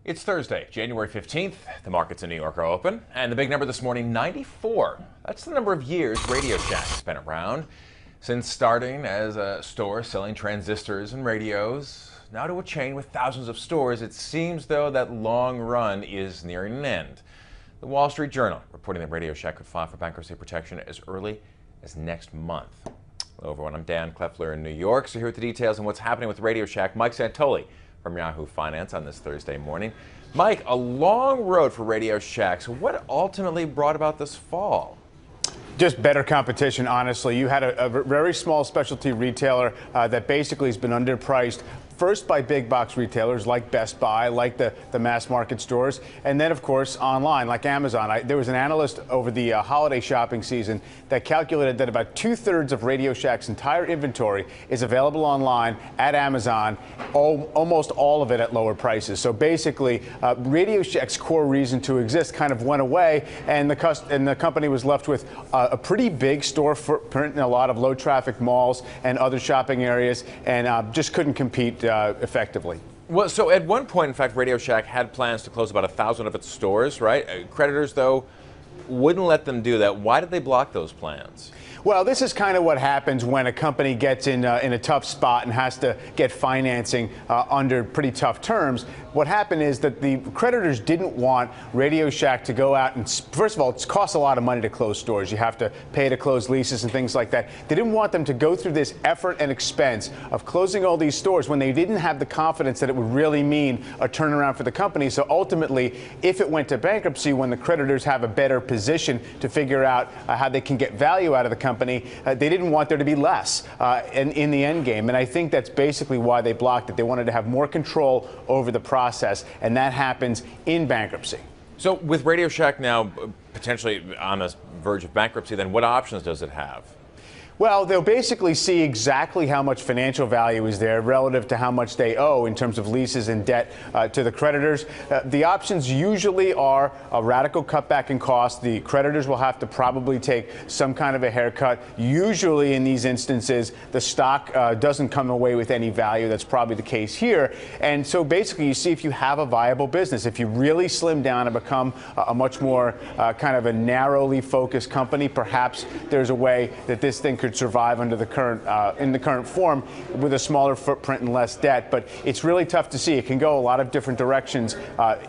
It's Thursday, January 15th. The markets in New York are open, and the big number this morning, 94. That's the number of years RadioShack has been around. Since starting as a store selling transistors and radios, now to a chain with thousands of stores, it seems, though, that long run is nearing an end. The Wall Street Journal reporting that RadioShack could file for bankruptcy protection as early as next month. Hello, everyone. I'm Dan Kleffler in New York. So here with the details on what's happening with RadioShack, Mike Santoli from Yahoo Finance on this Thursday morning. Mike, a long road for RadioShack. So what ultimately brought about this fall? Just better competition, honestly. You had a very small specialty retailer that basically has been underpriced. First by big box retailers like Best Buy, like the mass market stores, and then, of course, online like Amazon. There was an analyst over the holiday shopping season that calculated that about 2/3 of RadioShack's entire inventory is available online at Amazon, almost all of it at lower prices. So basically, RadioShack's core reason to exist kind of went away, and the company was left with a pretty big store footprint in a lot of low traffic malls and other shopping areas, and just couldn't compete effectively. Well, so at one point, in fact, RadioShack had plans to close about 1,000 of its stores, right? Creditors, though, wouldn't let them do that. Why did they block those plans? Well, this is kind of what happens when a company gets in a tough spot and has to get financing under pretty tough terms. What happened is that the creditors didn't want RadioShack to go out and, first of all, it costs a lot of money to close stores. You have to pay to close leases and things like that. They didn't want them to go through this effort and expense of closing all these stores when they didn't have the confidence that it would really mean a turnaround for the company. So ultimately, if it went to bankruptcy, when the creditors have a better position to figure out how they can get value out of the company, they didn't want there to be less in the end game. And I think that's basically why they blocked it. They wanted to have more control over the process, and that happens in bankruptcy. So with RadioShack now potentially on the verge of bankruptcy, then what options does it have? Well, they'll basically see exactly how much financial value is there relative to how much they owe in terms of leases and debt to the creditors. The options usually are a radical cutback in cost. The creditors will have to probably take some kind of a haircut. Usually in these instances, the stock doesn't come away with any value. That's probably the case here. And so basically you see if you have a viable business, if you really slim down and become a much more kind of a narrowly focused company, perhaps there's a way that this thing could survive under the current in the current form with a smaller footprint and less debt. But it's really tough to see. It can go a lot of different directions.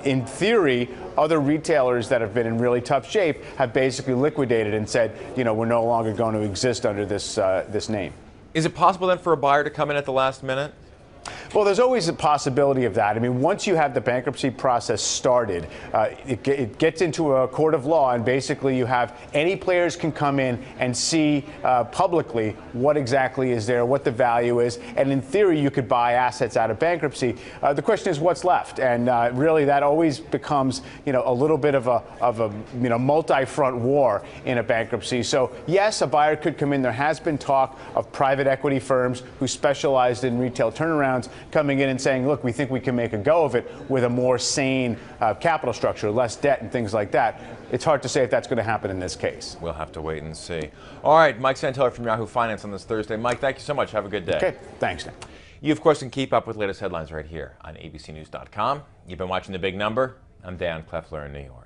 In theory, other retailers that have been in really tough shape have basically liquidated and said, you know, we're no longer going to exist under this this name. Is it possible then for a buyer to come in at the last minute? Well, there's always a possibility of that. I mean, once you have the bankruptcy process started, it gets into a court of law, and basically you have any players can come in and see publicly what exactly is there, what the value is, and in theory you could buy assets out of bankruptcy. The question is what's left, and really that always becomes, you know, a little bit of a multi-front war in a bankruptcy. So yes, a buyer could come in. There has been talk of private equity firms who specialized in retail turnarounds coming in and saying, look, we think we can make a go of it with a more sane capital structure, less debt and things like that. It's hard to say if that's going to happen in this case. We'll have to wait and see. All right, Mike Santoli from Yahoo Finance on this Thursday. Mike, thank you so much. Have a good day. Okay, thanks, Dan. You, of course, can keep up with the latest headlines right here on abcnews.com. You've been watching The Big Number. I'm Dan Kleffler in New York.